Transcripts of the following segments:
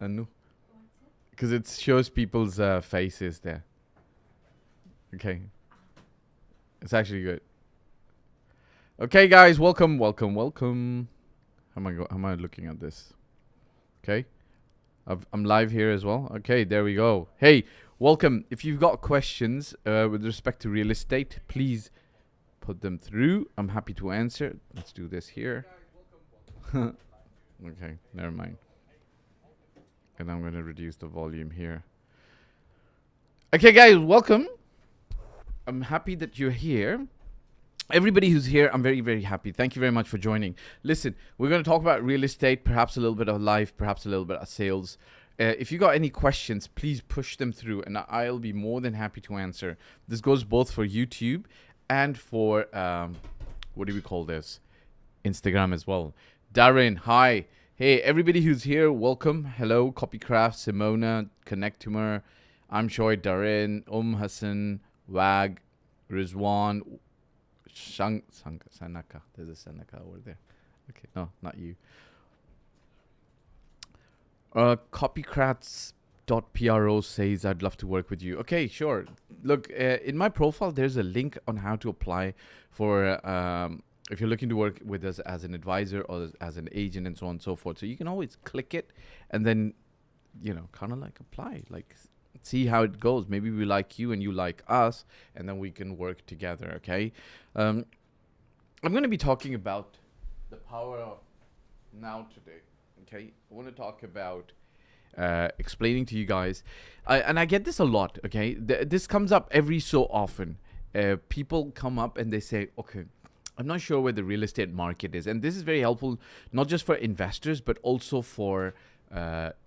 Anu. Because it shows people's faces there. Okay. It's actually good. Okay, guys, welcome. How am I looking at this? Okay. I'm live here as well. Okay, there we go. Hey, welcome. If you've got questions with respect to real estate, please put them through. I'm happy to answer. Let's do this here. Okay, never mind. And I'm going to reduce the volume here. Okay, guys, welcome. I'm happy that you're here. Everybody who's here, I'm very, very happy. Thank you very much for joining. Listen, we're going to talk about real estate, perhaps a little bit of life, perhaps a little bit of sales. If you got any questions, please push them through and I'll be more than happy to answer. This goes both for YouTube and for, what do we call this? Instagram as well. Darren, hi. Hey, everybody who's here, welcome. Hello, Copycraft, Simona, Connectumer, I'm Shoy, Darren, Hassan, Wag, Rizwan, Sanaka. There's a Sanaka over there. Okay, no, not you. Copycrats.pro says, I'd love to work with you. Okay, sure. Look, in my profile, there's a link on how to apply for, if you're looking to work with us as an advisor or as an agent and so on and so forth. So you can always click it and then, kind of like apply, like see how it goes. Maybe we like you and you like us, and then we can work together, okay? I'm going to be talking about the power of now today, okay? I want to talk about explaining to you guys, and I get this a lot, okay? This comes up every so often. People come up and they say, okay, I'm not sure where the real estate market is. And this is very helpful, not just for investors, but also for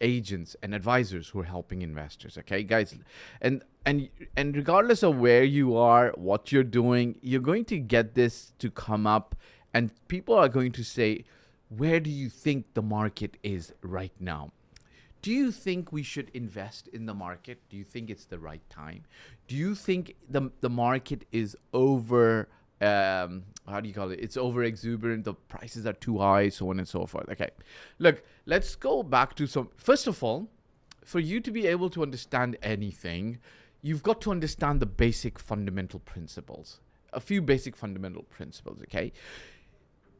agents and advisors who are helping investors. Okay, guys, and regardless of where you are, what you're doing, you're going to get this to come up, and people are going to say, where do you think the market is right now? Do you think we should invest in the market? Do you think it's the right time? Do you think the market is over how do you call it? It's over exuberant. The prices are too high, so on and so forth. Okay, look, let's go back to some. First of all, for you to be able to understand anything, you've got to understand the basic fundamental principles. A few basic fundamental principles. Okay,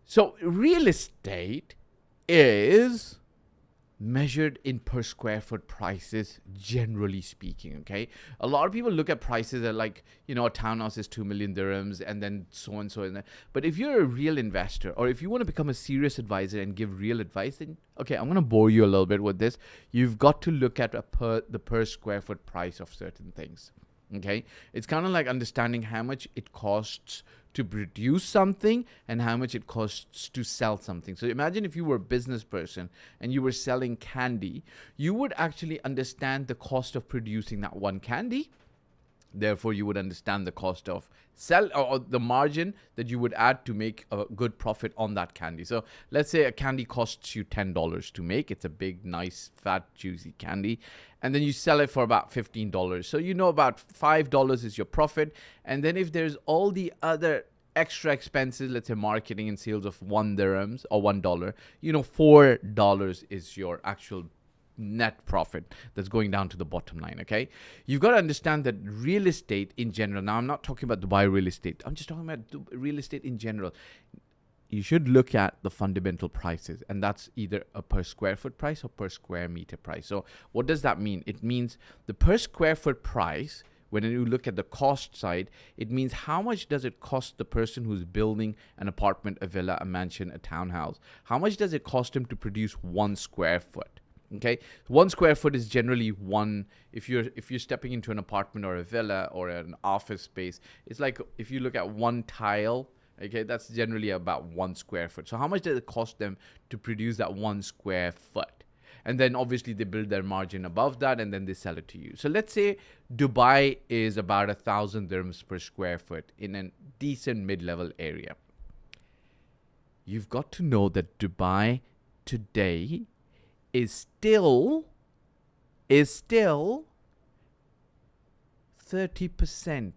so real estate is measured in per square foot prices, generally speaking. Okay, a lot of people look at prices at like, a townhouse is 2 million dirhams and then so and so. But if you're a real investor, or if you want to become a serious advisor and give real advice, then okay, I'm going to bore you a little bit with this. You've got to look at the per square foot price of certain things. Okay, it's kind of like understanding how much it costs to produce something and how much it costs to sell something. So imagine if you were a business person and you were selling candy, you would actually understand the cost of producing that one candy. Therefore, you would understand the cost of sell or the margin that you would add to make a good profit on that candy. So let's say a candy costs you $10 to make. It's a big, nice, fat, juicy candy. And then you sell it for about $15. So about $5 is your profit. And then if there's all the other extra expenses, let's say marketing and sales of 1 dirhams or $1, $4 is your actual net profit that's going down to the bottom line. Okay, you've got to understand that real estate in general, now I'm not talking about Dubai real estate, I'm just talking about real estate in general. You should look at the fundamental prices, and that's either a per square foot price or per square meter price. So what does that mean? It means the per square foot price, when you look at the cost side, it means how much does it cost the person who's building an apartment, a villa, a mansion, a townhouse? How much does it cost him to produce 1 square foot? Okay, 1 square foot is generally one. If you're stepping into an apartment or a villa or an office space, it's like if you look at one tile. Okay, that's generally about 1 square foot. So how much does it cost them to produce that 1 square foot? And then obviously they build their margin above that and then they sell it to you. So let's say Dubai is about 1,000 dirhams per square foot in a decent mid-level area. You've got to know that Dubai today is still 30%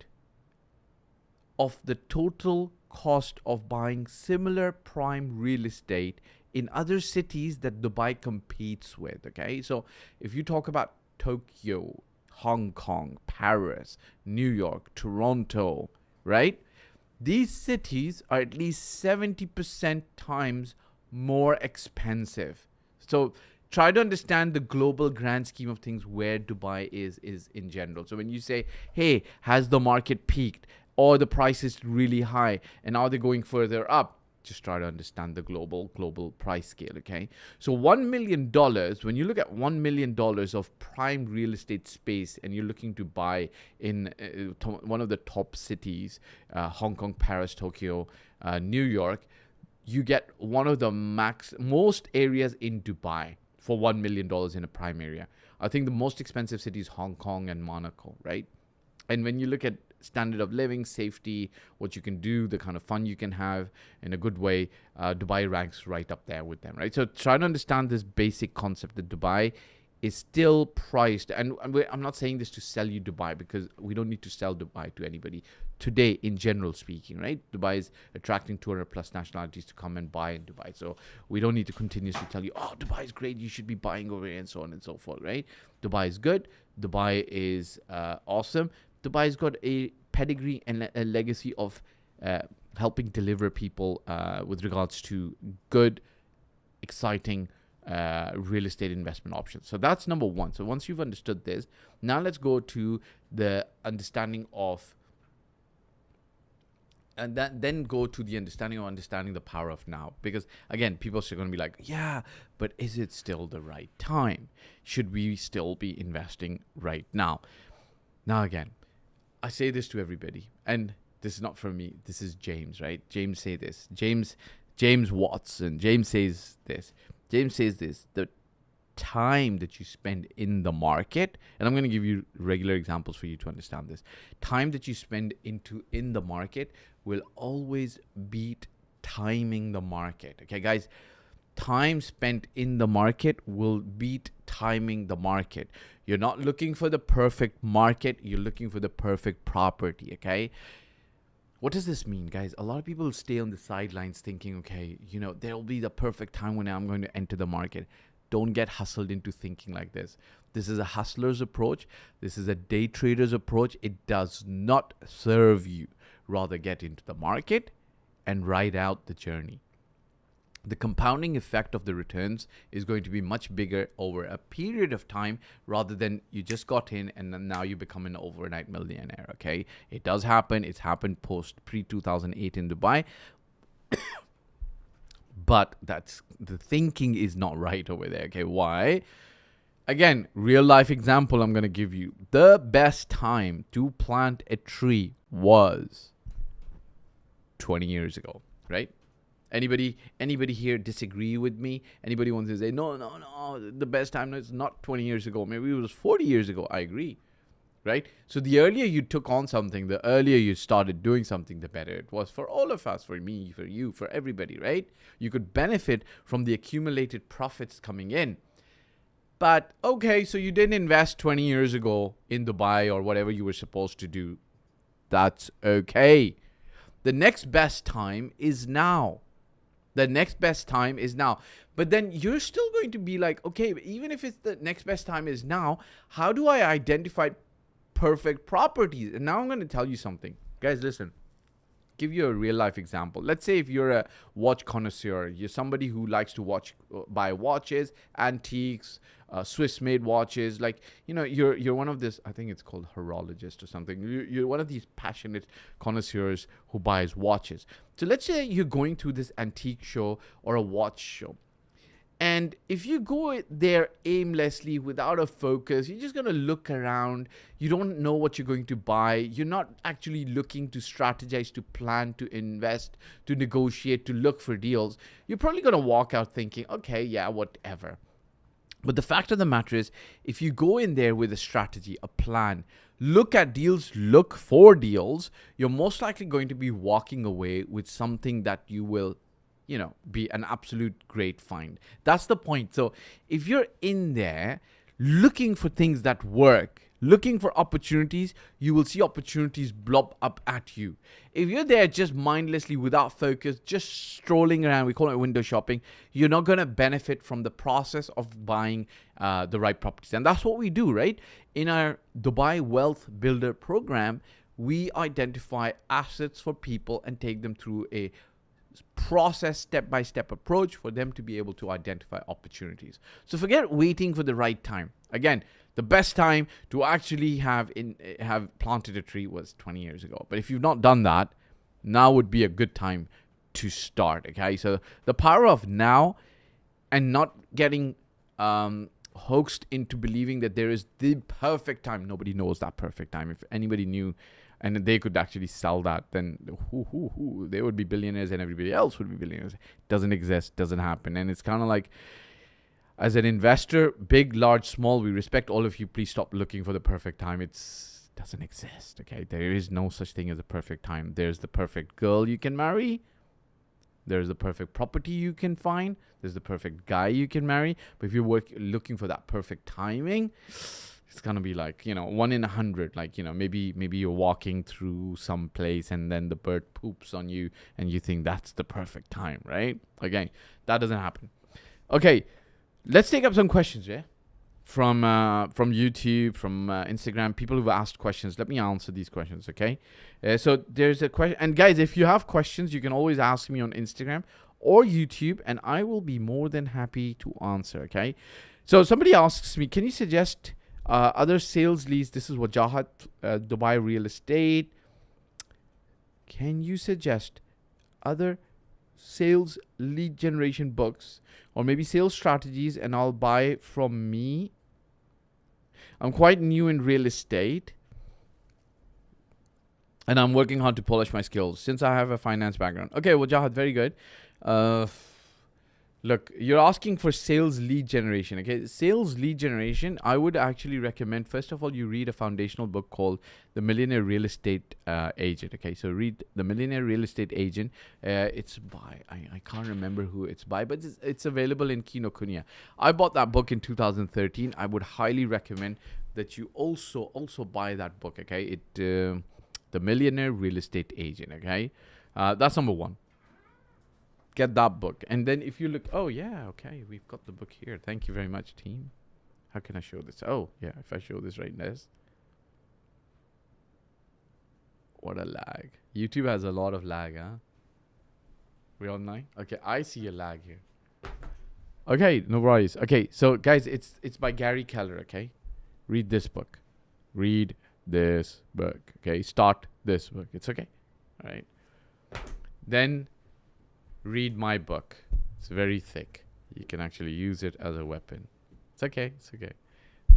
of the total cost of buying similar prime real estate in other cities that Dubai competes with, okay? So if you talk about Tokyo, Hong Kong, Paris, New York, Toronto, right? These cities are at least 70% times more expensive. So try to understand the global grand scheme of things where Dubai is in general. So when you say, hey, has the market peaked or the price is really high and are they going further up? Just try to understand the global price scale, okay? So $1 million, when you look at $1 million of prime real estate space and you're looking to buy in one of the top cities, Hong Kong, Paris, Tokyo, New York, you get one of the most areas in Dubai for $1 million in a prime area. I think the most expensive city is Hong Kong and Monaco, right? And when you look at standard of living, safety, what you can do, the kind of fun you can have in a good way, Dubai ranks right up there with them, right? So try to understand this basic concept that Dubai is still priced. And I'm not saying this to sell you Dubai, because we don't need to sell Dubai to anybody today, in general speaking, right? Dubai is attracting 200 plus nationalities to come and buy in Dubai. So we don't need to continuously tell you, oh, Dubai is great, you should be buying over here and so on and so forth, right? Dubai is good. Dubai is awesome. Dubai's got a pedigree and a legacy of helping deliver people with regards to good, exciting real estate investment options. So that's number one. So once you've understood this, now let's go to the understanding of, and then go to the understanding the power of now. Because again, people are going to be like, yeah, but is it still the right time? Should we still be investing right now? Now again, I say this to everybody, and this is not from me. This is James, right? James say this. James Watson. James says this. James says this. The time that you spend in the market, and I'm going to give you regular examples for you to understand this. Time that you spend in the market will always beat timing the market. Okay, guys? Time spent in the market will beat timing the market. You're not looking for the perfect market. You're looking for the perfect property, okay? What does this mean, guys? A lot of people stay on the sidelines thinking, okay, there'll be the perfect time when I'm going to enter the market. Don't get hustled into thinking like this. This is a hustler's approach. This is a day trader's approach. It does not serve you. Rather get into the market and ride out the journey. The compounding effect of the returns is going to be much bigger over a period of time, rather than you just got in and then now you become an overnight millionaire, okay? It does happen. It's happened pre-2008 in Dubai. But the thinking is not right over there, okay? Why? Again, real life example I'm going to give you. The best time to plant a tree was 20 years ago, right? Anybody here disagree with me? Anybody wants to say, no, the best time is not 20 years ago. Maybe it was 40 years ago. I agree, right? So the earlier you took on something, the earlier you started doing something, the better it was for all of us, for me, for you, for everybody, right? You could benefit from the accumulated profits coming in. But, okay, so you didn't invest 20 years ago in Dubai or whatever you were supposed to do. That's okay. The next best time is now. The next best time is now. But then you're still going to be like, okay, even if it's the next best time is now, how do I identify perfect properties? And now I'm going to tell you something. Guys, listen. Give you a real life example. Let's say if you're a watch connoisseur, you're somebody who likes to buy watches, antiques, Swiss made watches, like, you're one of this, I think it's called horologist or something. You're one of these passionate connoisseurs who buys watches. So let's say you're going to this antique show or a watch show. And if you go there aimlessly, without a focus, you're just going to look around. You don't know what you're going to buy. You're not actually looking to strategize, to plan, to invest, to negotiate, to look for deals. You're probably going to walk out thinking, okay, yeah, whatever. But the fact of the matter is, if you go in there with a strategy, a plan, look at deals, look for deals, you're most likely going to be walking away with something that you will be an absolute great find. That's the point. So if you're in there looking for things that work, looking for opportunities, you will see opportunities blob up at you. If you're there just mindlessly, without focus, just strolling around, we call it window shopping, you're not going to benefit from the process of buying the right properties. And that's what we do, right? In our Dubai Wealth Builder program, we identify assets for people and take them through a process, step-by-step approach for them to be able to identify opportunities. So forget waiting for the right time. Again, the best time to actually have planted a tree was 20 years ago. But if you've not done that, now would be a good time to start. Okay, so the power of now, and not getting hoaxed into believing that there is the perfect time. Nobody knows that perfect time. If anybody knew and they could actually sell that, then they would be billionaires and everybody else would be billionaires. It doesn't exist, doesn't happen. And it's kind of like, as an investor, big, large, small, we respect all of you. Please stop looking for the perfect time. It doesn't exist, okay? There is no such thing as a perfect time. There's the perfect girl you can marry. There's the perfect property you can find. There's the perfect guy you can marry. But if you're looking for that perfect timing, it's going to be like, 1 in 100. Like, maybe you're walking through some place and then the bird poops on you and you think that's the perfect time, right? Okay, that doesn't happen. Okay. Let's take up some questions, yeah? From YouTube, from Instagram, people who've asked questions. Let me answer these questions, okay? So there's a question. And guys, if you have questions, you can always ask me on Instagram or YouTube, and I will be more than happy to answer, okay? So somebody asks me, can you suggest other sales leads? This is Wajahat, Dubai Real Estate. Can you suggest other sales lead generation books or maybe sales strategies, and I'll buy from me? I'm quite new in real estate and I'm working hard to polish my skills since I have a finance background. Okay, well, Jahad, very good. Look, you're asking for sales lead generation. Okay, sales lead generation, I would actually recommend, first of all, you read a foundational book called The Millionaire Real Estate Agent. Okay, so read The Millionaire Real Estate Agent. It's by, I can't remember who it's by, but it's available in Kinokuniya. I bought that book in 2013. I would highly recommend that you also buy that book. Okay, The Millionaire Real Estate Agent. Okay, that's number one. Get that book. And then if you look, oh yeah, okay, we've got the book here. Thank you very much, team. How can I show this? Oh yeah, if I show this right now. What a lag. YouTube has a lot of lag, huh? We online? Okay, I see a lag here. Okay, no worries. Okay, so guys, it's by Gary Keller, okay? Read this book. Read this book, okay? Start this book. It's okay. All right. Then read my book. It's very thick. You can actually use it as a weapon. It's okay. It's okay.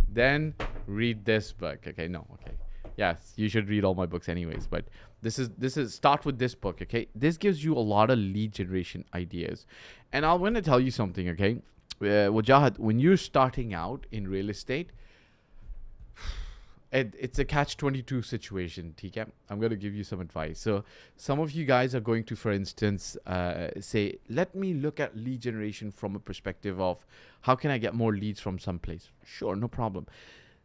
Then read this book. Okay. No. Okay. Yes, you should read all my books anyways. But this is start with this book. Okay. This gives you a lot of lead generation ideas. And I want to tell you something. Okay. Wajahat, when you're starting out in real estate, it's a catch-22 situation, TK. I'm going to give you some advice. So some of you guys are going to, for instance, say, let me look at lead generation from a perspective of how can I get more leads from someplace? Sure, no problem.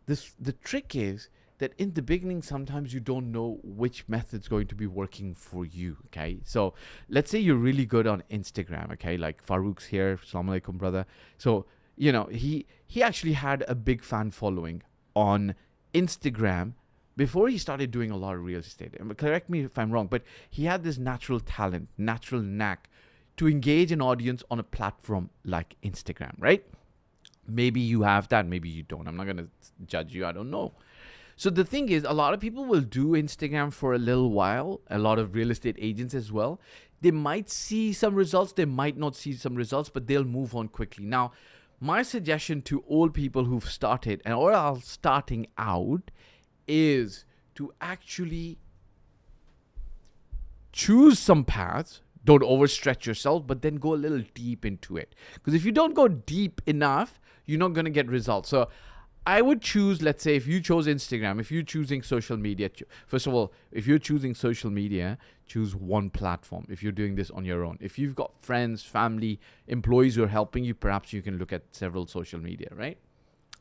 The trick is that in the beginning, sometimes you don't know which method's going to be working for you, okay? So let's say you're really good on Instagram, okay? Like Farouk's here. Assalamu alaikum, brother. So, he actually had a big fan following on Instagram before he started doing a lot of real estate. Correct me if I'm wrong, but he had this natural talent, natural knack to engage an audience on a platform like Instagram, right? Maybe you have that, maybe you don't. I'm not going to judge you. I don't know. So the thing is, a lot of people will do Instagram for a little while, a lot of real estate agents as well. They might see some results, they might not see some results, but they'll move on quickly. Now, my suggestion to all people who've started or are starting out is to actually choose some paths. Don't overstretch yourself, but then go a little deep into it. Because if you don't go deep enough, you're not going to get results. So I would choose, let's say, if you chose Instagram, if you're choosing social media, first of all, if you're choosing social media, choose one platform. If you're doing this on your own, if you've got friends, family, employees who are helping you, perhaps you can look at several social media, right?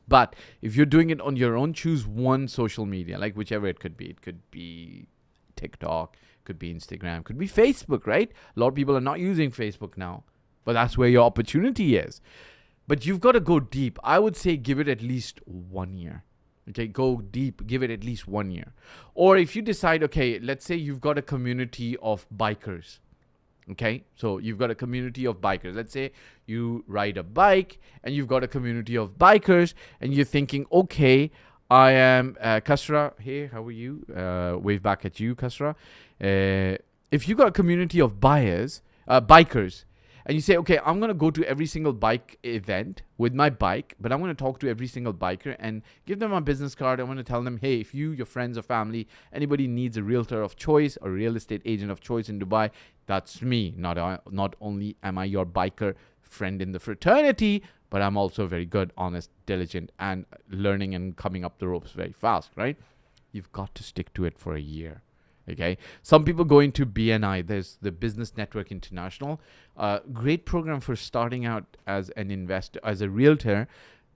But if you're doing it on your own, choose one social media, like whichever it could be. It could be TikTok, could be Instagram, could be Facebook, right? A lot of people are not using Facebook now, but that's where your opportunity is. But you've got to go deep. I would say give it at least 1 year. Okay, go deep, give it at least 1 year. Or if you decide, okay, let's say you've got a community of bikers. Okay, so you've got a community of bikers. Let's say you ride a bike and you've got a community of bikers and you're thinking, okay, I am Kasra. Hey, how are you? Wave back at you, Kasra. If you've got a community of bikers, and you say, okay, I'm going to go to every single bike event with my bike, but I'm going to talk to every single biker and give them my business card. I'm going to tell them, hey, if you, your friends or family, anybody needs a realtor of choice or real estate agent of choice in Dubai, that's me. Not only am I your biker friend in the fraternity, but I'm also very good, honest, diligent, and learning and coming up the ropes very fast, right? You've got to stick to it for a year. Okay, some people go into BNI. There's the Business Network International, great program for starting out as an investor, as a realtor,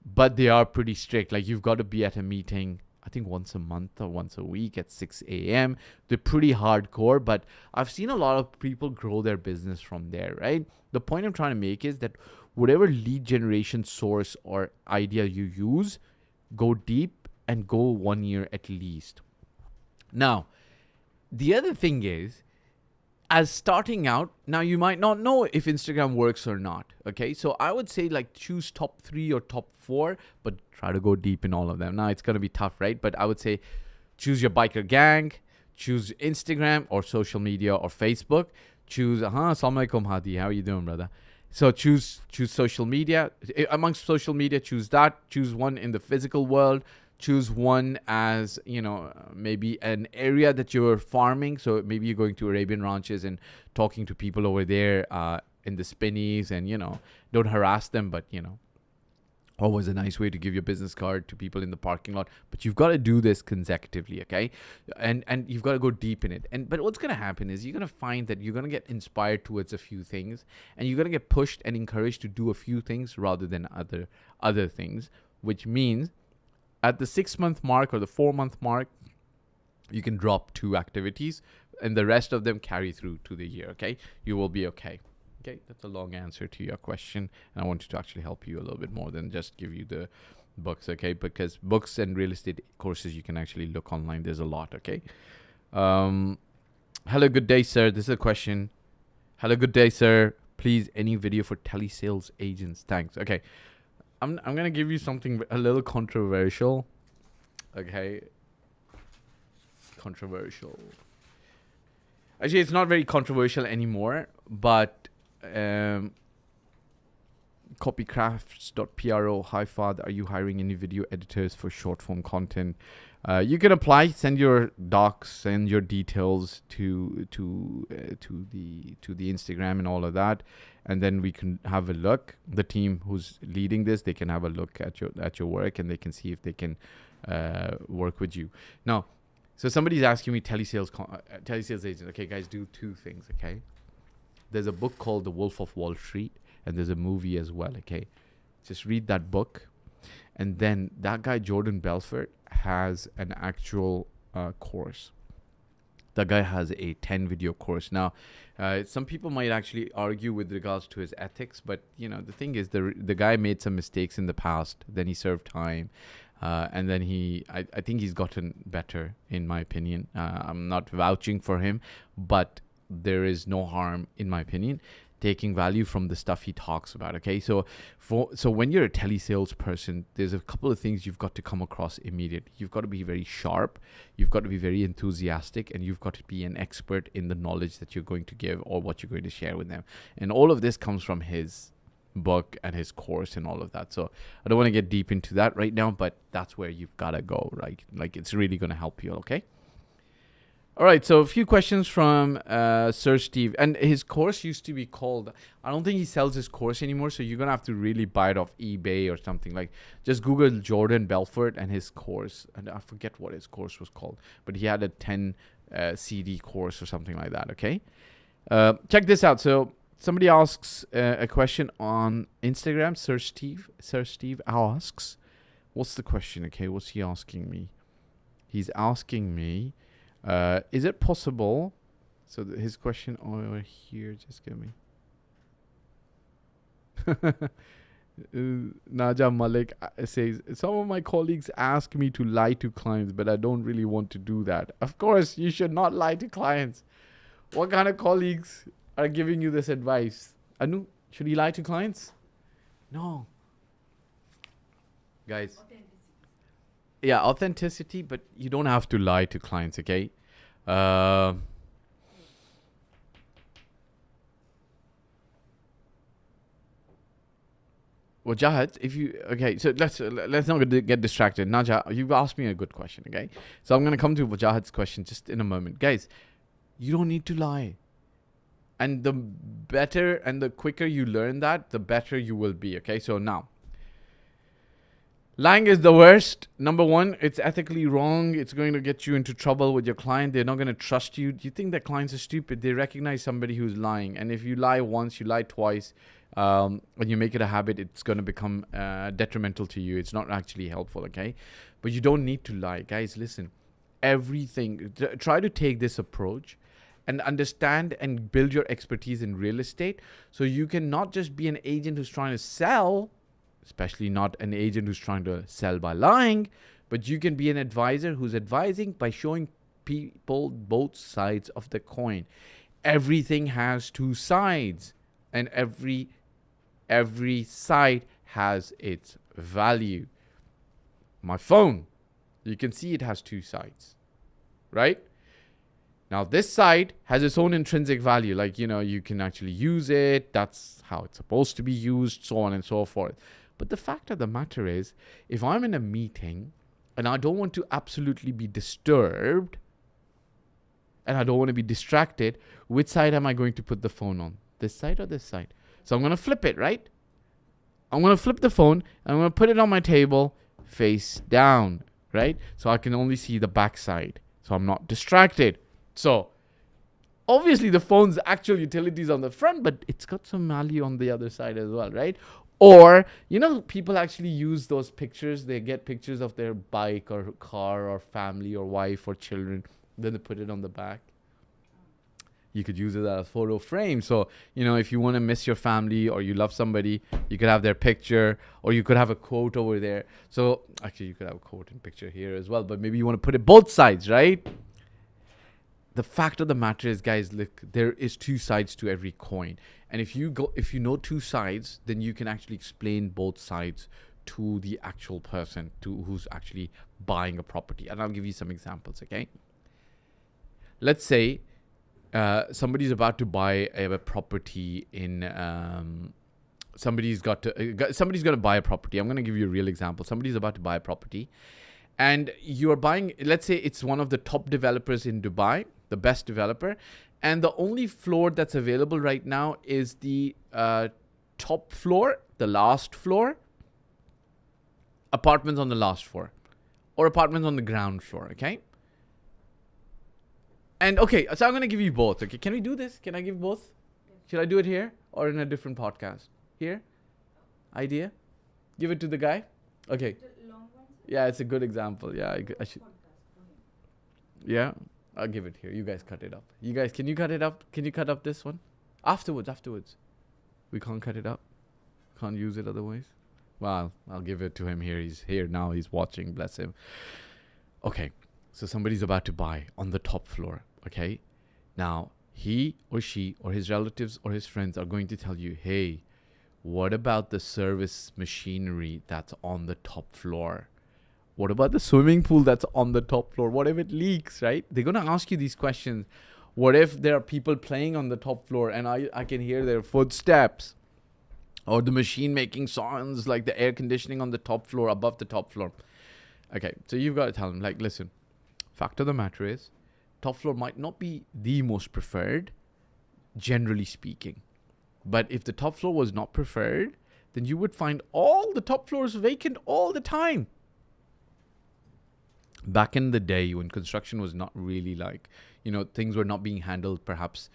but they are pretty strict. Like you've got to be at a meeting, I think once a month or once a week at 6 a.m. They're pretty hardcore, but I've seen a lot of people grow their business from there, right? The point I'm trying to make is that whatever lead generation source or idea you use, go deep and go 1 year at least. Now, the other thing is, as starting out, now you might not know if Instagram works or not. Okay, so I would say like choose top 3 or top 4, but try to go deep in all of them. Now it's going to be tough, right? But I would say choose your biker gang, choose Instagram or social media or Facebook. Choose, Assalamu alaikum Hadi, how are you doing, brother? So choose social media. Amongst social media, choose that. Choose one in the physical world. Choose one as, maybe an area that you're farming. So maybe you're going to Arabian ranches and talking to people over there in the spinnies and, don't harass them. But, always a nice way to give your business card to people in the parking lot. But you've got to do this consecutively, okay? And you've got to go deep in it. But what's going to happen is you're going to find that you're going to get inspired towards a few things. And you're going to get pushed and encouraged to do a few things rather than other things. Which means at the 6-month mark or the 4-month mark, you can drop 2 activities and the rest of them carry through to the year, okay? You will be okay. Okay, that's a long answer to your question. And I wanted to actually help you a little bit more than just give you the books, okay? Because books and real estate courses, you can actually look online. There's a lot, okay? Hello, good day, sir. This is a question. Hello, good day, sir. Please, any video for telesales agents? Thanks. Okay. I'm going to give you something a little controversial. Okay. Controversial. Actually, it's not very controversial anymore, but copycrafts.pro, hi Fahd, are you hiring any video editors for short form content? You can apply, send your docs, send your details to the Instagram and all of that, and then we can have a look. The team who's leading this, they can have a look at your work and they can see if they can work with you. Now, so somebody's asking me telesales agent. Okay, guys, do 2 things. Okay, there's a book called The Wolf of Wall Street, and there's a movie as well. Okay, just read that book. And then that guy, Jordan Belfort, has an actual course. That guy has a 10 video course. Now, some people might actually argue with regards to his ethics, but the thing is the guy made some mistakes in the past. Then he served time. And then I think he's gotten better, in my opinion. I'm not vouching for him, but there is no harm, in my opinion, taking value from the stuff he talks about. Okay, so when you're a telesales person, there's a couple of things you've got to come across immediately. You've got to be very sharp, you've got to be very enthusiastic, and you've got to be an expert in the knowledge that you're going to give or what you're going to share with them. And all of this comes from his book and his course and all of that. So I don't want to get deep into that right now, but that's where you've got to go, right? Like, it's really going to help you. Okay. All right, so a few questions from Sir Steve. And his course used to be called, I don't think he sells his course anymore, so you're going to have to really buy it off eBay or something. Like, just Google Jordan Belfort and his course. And I forget what his course was called, but he had a 10 CD course or something like that, okay? Check this out. So somebody asks a question on Instagram. Sir Steve asks, What's the question? Okay, what's he asking me? He's asking me, is it possible? So his question over here, just give me. Naja Malik says, some of my colleagues ask me to lie to clients, but I don't really want to do that. Of course, you should not lie to clients. What kind of colleagues are giving you this advice? Anu, should he lie to clients? No. Guys. Yeah, authenticity, but you don't have to lie to clients, okay? Well, Jahad, if you so let's not get distracted. Naja, you've asked me a good question, okay? So I'm gonna come to Jahad's question just in a moment, guys. You don't need to lie, and the better and the quicker you learn that, the better you will be. Okay, so now. Lying is the worst. Number one, it's ethically wrong. It's going to get you into trouble with your client. They're not going to trust you. Do you think that clients are stupid? They recognize somebody who's lying. And if you lie once, you lie twice, and you make it a habit, it's going to become detrimental to you. It's not actually helpful, okay? But you don't need to lie. Guys, listen. Everything. Try to take this approach and understand and build your expertise in real estate so you can not just be an agent who's trying to sell, especially not an agent who's trying to sell by lying, but you can be an advisor who's advising by showing people both sides of the coin. Everything has two sides, and every side has its value. My phone, you can see it has two sides, right? Now, this side has its own intrinsic value, like, you can actually use it. That's how it's supposed to be used, so on and so forth. But the fact of the matter is, if I'm in a meeting and I don't want to absolutely be disturbed and I don't want to be distracted, which side am I going to put the phone on? This side or this side? So I'm going to flip it, right? I'm going to flip the phone and I'm going to put it on my table face down, right? So I can only see the back side. So I'm not distracted. So obviously the phone's actual utility is on the front, but it's got some value on the other side as well, right? Or, people actually use those pictures. They get pictures of their bike or car or family or wife or children. Then they put it on the back. You could use it as a photo frame. So, if you want to miss your family or you love somebody, you could have their picture, or you could have a quote over there. So, actually, you could have a quote and picture here as well. But maybe you want to put it both sides, right? The fact of the matter is, guys, look, there is two sides to every coin. And if you know two sides, then you can actually explain both sides to the actual person who's actually buying a property. And I'll give you some examples, okay? Let's say somebody's about to buy a property in somebody's going to buy a property. I'm going to give you a real example. Somebody's about to buy a property, and you are buying, let's say it's one of the top developers in Dubai, the best developer, and the only floor that's available right now is the top floor, the last floor, apartments on the last floor, or apartments on the ground floor, okay? And okay, so I'm going to give you both, okay? Can we do this? Can I give both? Should I do it here or in a different podcast? Here? Idea? Give it to the guy? Okay. Yeah, it's a good example. Yeah, I should. Yeah, I'll give it here. You guys cut it up. You guys, can you cut it up? Can you cut up this one? Afterwards. We can't cut it up. Can't use it otherwise. Well, I'll give it to him here. He's here now. He's watching. Bless him. Okay, so somebody's about to buy on the top floor. Okay, now he or she or his relatives or his friends are going to tell you, hey, what about the service machinery that's on the top floor? What about the swimming pool that's on the top floor? What if it leaks, right? They're going to ask you these questions. What if there are people playing on the top floor and I can hear their footsteps? Or the machine making sounds like the air conditioning on the top floor, above the top floor. Okay, so you've got to tell them, like, listen, fact of the matter is, top floor might not be the most preferred, generally speaking. But if the top floor was not preferred, then you would find all the top floors vacant all the time. Back in the day when construction was not really like, things were not being handled perhaps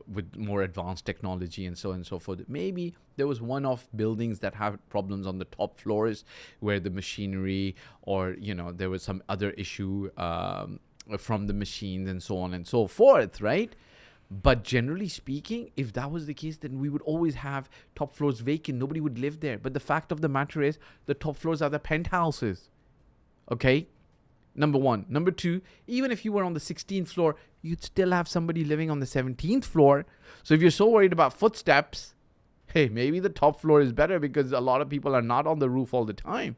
with more advanced technology and so on and so forth. Maybe there was one-off buildings that have problems on the top floors where the machinery or, there was some other issue from the machines and so on and so forth, right? But generally speaking, if that was the case, then we would always have top floors vacant. Nobody would live there. But the fact of the matter is the top floors are the penthouses. Okay? Number one. Number two, even if you were on the 16th floor, you'd still have somebody living on the 17th floor. So if you're so worried about footsteps, hey, maybe the top floor is better because a lot of people are not on the roof all the time.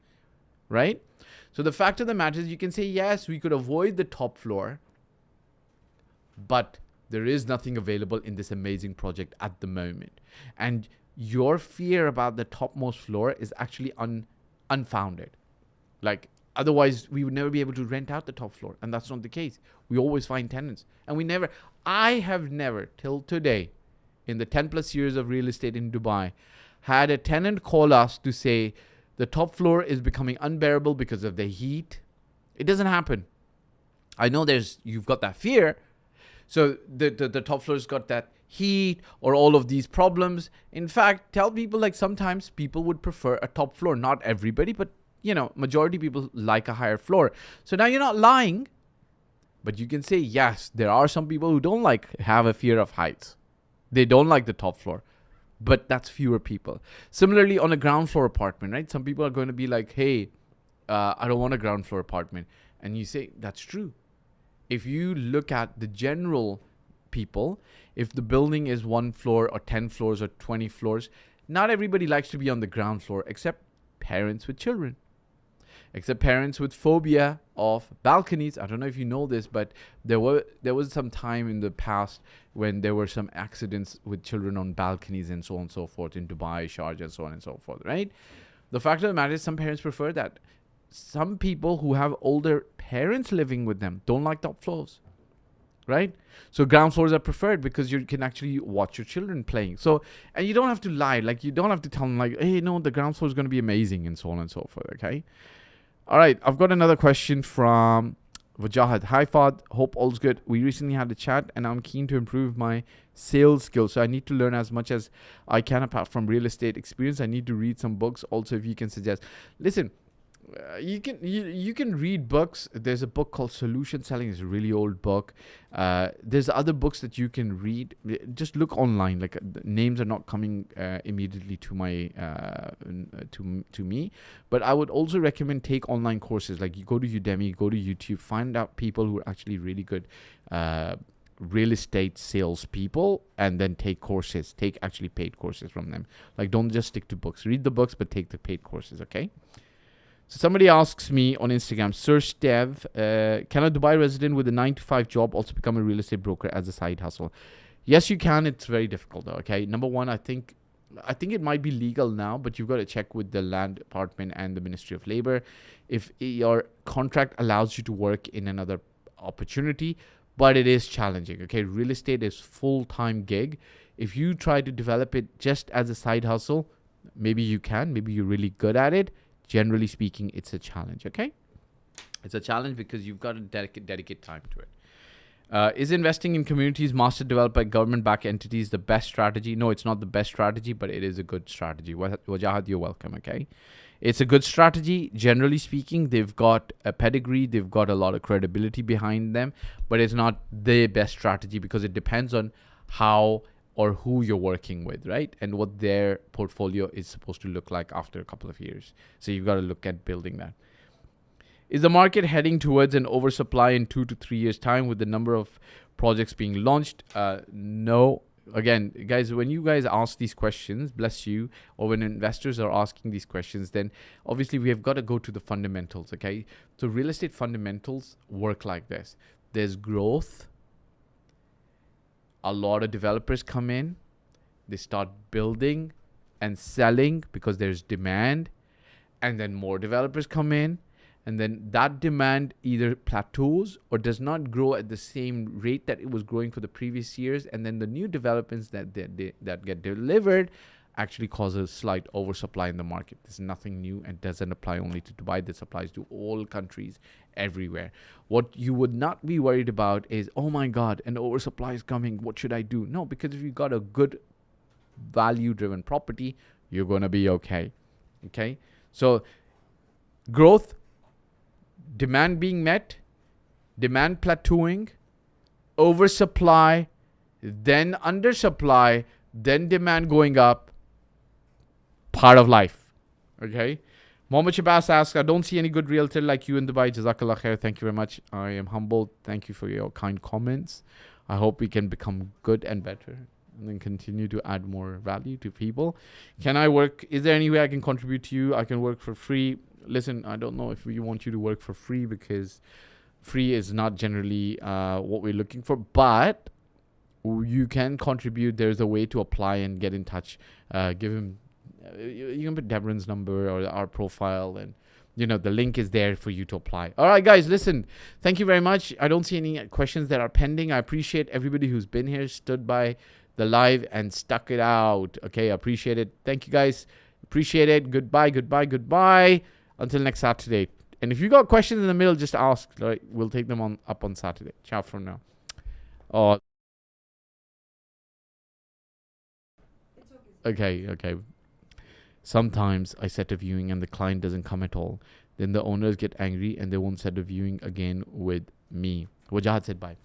Right? So the fact of the matter is you can say, yes, we could avoid the top floor, but there is nothing available in this amazing project at the moment. And your fear about the topmost floor is actually unfounded. Like, otherwise, we would never be able to rent out the top floor. And that's not the case. We always find tenants. And I have never, till today, in the 10 plus years of real estate in Dubai, had a tenant call us to say the top floor is becoming unbearable because of the heat. It doesn't happen. I know you've got that fear. So the top floor's got that heat or all of these problems. In fact, tell people like sometimes people would prefer a top floor. Not everybody, but majority of people like a higher floor. So now you're not lying, but you can say, yes, there are some people who have a fear of heights. They don't like the top floor, but that's fewer people. Similarly, on a ground floor apartment, right? Some people are going to be like, hey, I don't want a ground floor apartment. And you say, that's true. If you look at the general people, if the building is 1 floor or 10 floors or 20 floors, not everybody likes to be on the ground floor except parents with children, except parents with phobia of balconies. I don't know if you know this, but there was some time in the past when there were some accidents with children on balconies and so on and so forth in Dubai, Sharjah, and so on and so forth, right? The fact of the matter is some parents prefer that. Some people who have older parents living with them don't like top floors, right? So ground floors are preferred because you can actually watch your children playing. So, and you don't have to lie. Like, you don't have to tell them like, hey, no, the ground floor is going to be amazing and so on and so forth, okay? All right, I've got another question from Wajahat. Hi, Fahd. Hope all's good. We recently had a chat and I'm keen to improve my sales skills. So I need to learn as much as I can apart from real estate experience. I need to read some books. Also, if you can suggest. Listen, you can read books. There's a book called Solution Selling. It's a really old book. There's other books that you can read. Just look online. Like, the names are not coming immediately to my to me. But I would also recommend take online courses. Like, you go to Udemy, go to YouTube, find out people who are actually really good real estate sales people, and then take courses. Take actually paid courses from them. Like, don't just stick to books. Read the books, but take the paid courses. Okay. So somebody asks me on Instagram, Search Dev, can a Dubai resident with a 9-to-5 job also become a real estate broker as a side hustle? Yes, you can. It's very difficult though. Okay. Number one, I think it might be legal now, but you've got to check with the land department and the Ministry of Labor if your contract allows you to work in another opportunity, but it is challenging. Okay. Real estate is full-time gig. If you try to develop it just as a side hustle, maybe you can, maybe you're really good at it. Generally speaking, it's a challenge, okay? It's a challenge because you've got to dedicate time to it. Is investing in communities master developed by government-backed entities the best strategy? No, it's not the best strategy, but it is a good strategy. Wajahat, you're welcome, okay? It's a good strategy. Generally speaking, they've got a pedigree. They've got a lot of credibility behind them, but it's not the best strategy because it depends on how or who you're working with, right? And what their portfolio is supposed to look like after a couple of years. So you've got to look at building that. Is the market heading towards an oversupply in 2 to 3 years' time with the number of projects being launched? No. Again, guys, when you guys ask these questions, bless you, or when investors are asking these questions, then obviously we have got to go to the fundamentals, okay? So real estate fundamentals work like this. There's growth. A lot of developers come in, they start building and selling because there's demand, and then more developers come in, and then that demand either plateaus or does not grow at the same rate that it was growing for the previous years, and then the new developments that get delivered actually causes slight oversupply in the market. This is nothing new and doesn't apply only to Dubai. This applies to all countries everywhere. What you would not be worried about is, oh my God, an oversupply is coming. What should I do? No, because if you got a good value-driven property, you're going to be okay. Okay? So growth, demand being met, demand plateauing, oversupply, then undersupply, then demand going up, part of life. Okay? Mohammed Shabazz asks, I don't see any good realtor like you in Dubai. Jazakallah khair. Thank you very much. I am humbled. Thank you for your kind comments. I hope we can become good and better and then continue to add more value to people. Can I work? Is there any way I can contribute to you? I can work for free. Listen, I don't know if we want you to work for free, because free is not generally what we're looking for, but you can contribute. There's a way to apply and get in touch. Give him, you can put Devran's number or our profile, and the link is there for you to apply. All right, guys, listen, thank you very much. I don't see any questions that are pending. I appreciate everybody who's been here, stood by the live and stuck it out. Okay, I appreciate it. Thank you, guys. Appreciate it. Goodbye, goodbye, goodbye. Until next Saturday. And if you got questions in the middle, just ask. Right? We'll take them up on Saturday. Ciao for now. Oh, okay. Sometimes I set a viewing and the client doesn't come at all. Then the owners get angry and they won't set a viewing again with me. Wajahat said bye.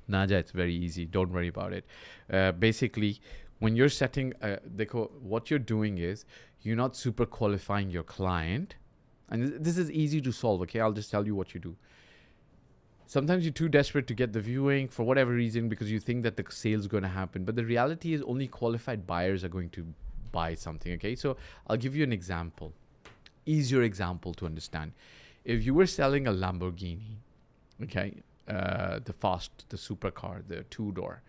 Naja, it's very easy. Don't worry about it. Basically, when you're setting, what you're doing is you're not super qualifying your client. And this is easy to solve, okay? I'll just tell you what you do. Sometimes you're too desperate to get the viewing for whatever reason because you think that the sale is going to happen. But the reality is only qualified buyers are going to buy something, okay? So I'll give you an example. Easier example to understand. If you were selling a Lamborghini, okay, the supercar, the two-door,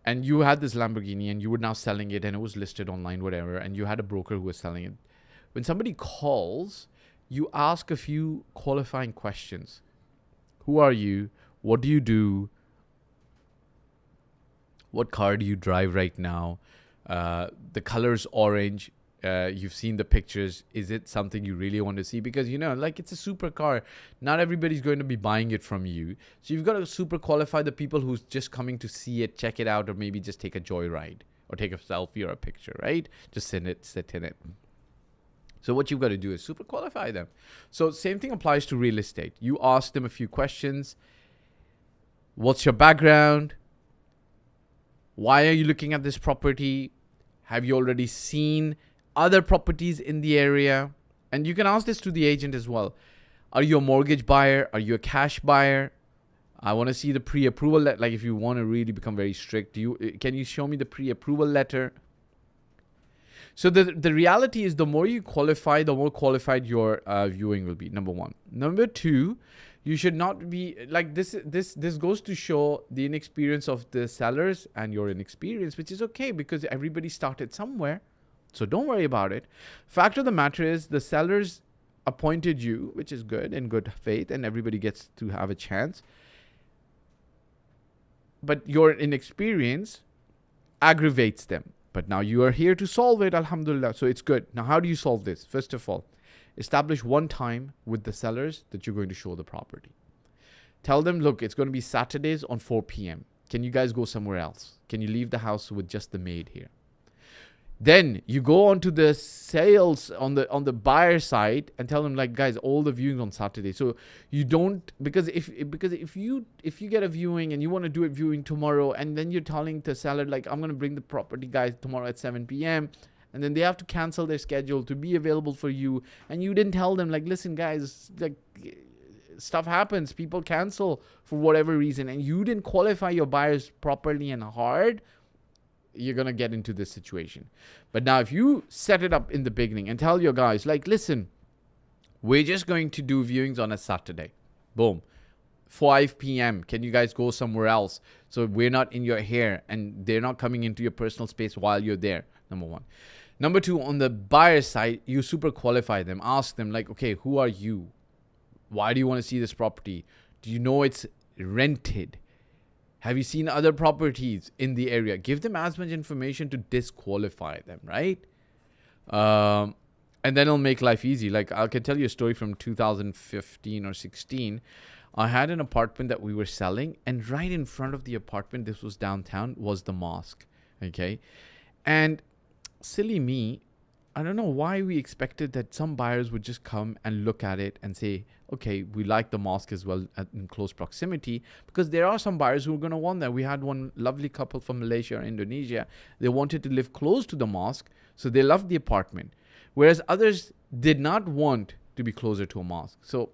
and you had this Lamborghini and you were now selling it and it was listed online, whatever, and you had a broker who was selling it. When somebody calls, you ask a few qualifying questions. Who are you? What do you do? What car do you drive right now? The color's orange. You've seen the pictures. Is it something you really want to see? Because, it's a supercar. Not everybody's going to be buying it from you. So you've got to super qualify the people who's just coming to see it, check it out, or maybe just take a joyride or take a selfie or a picture, right? Just sit in it. So what you've got to do is super qualify them. So same thing applies to real estate. You ask them a few questions. What's your background? Why are you looking at this property? Have you already seen other properties in the area? And you can ask this to the agent as well. Are you a mortgage buyer? Are you a cash buyer? I want to see the pre-approval letter. Like if you want to really become very strict, can you show me the pre-approval letter? So the reality is the more you qualify, the more qualified your viewing will be, number one. Number two, you should not be like this goes to show the inexperience of the sellers and your inexperience, which is okay because everybody started somewhere. So don't worry about it. Fact of the matter is the sellers appointed you, which is good, in good faith, and everybody gets to have a chance. But your inexperience aggravates them. But now you are here to solve it, alhamdulillah. So it's good. Now, how do you solve this? First of all, establish one time with the sellers that you're going to show the property. Tell them, look, it's going to be Saturdays on 4 p.m. Can you guys go somewhere else? Can you leave the house with just the maid here? Then you go on to the sales on the buyer side and tell them, like, guys, all the viewings on Saturday. So you don't, because if you get a viewing and you want to do a viewing tomorrow, and then you're telling the seller, like, I'm going to bring the property guys tomorrow at 7 p.m. and then they have to cancel their schedule to be available for you, and you didn't tell them, like, listen, guys, like, stuff happens, people cancel for whatever reason, and you didn't qualify your buyers properly and hard, you're going to get into this situation. But now if you set it up in the beginning and tell your guys, like, listen, we're just going to do viewings on a Saturday. Boom. 5 p.m. Can you guys go somewhere else? So we're not in your hair and they're not coming into your personal space while you're there. Number one. Number two, on the buyer side, you super qualify them. Ask them, like, okay, who are you? Why do you want to see this property? Do you know it's rented? Have you seen other properties in the area? Give them as much information to disqualify them, right? And then it'll make life easy. Like, I can tell you a story from 2015 or 16. I had an apartment that we were selling, and right in front of the apartment, this was downtown, was the mosque. Okay. And silly me, I don't know why we expected that some buyers would just come and look at it and say, okay, we like the mosque as well in close proximity, because there are some buyers who are going to want that. We had one lovely couple from Malaysia or Indonesia. They wanted to live close to the mosque, so they loved the apartment, whereas others did not want to be closer to a mosque. So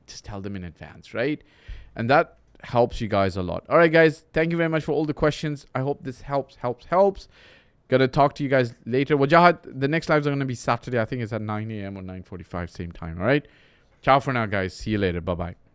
just tell them in advance, right? And that helps you guys a lot. All right, guys, thank you very much for all the questions. I hope this helps. Gonna talk to you guys later. Wajahat, the next lives are gonna be Saturday. I think it's at 9 a.m. or 9:45, same time. All right. Ciao for now, guys. See you later. Bye bye.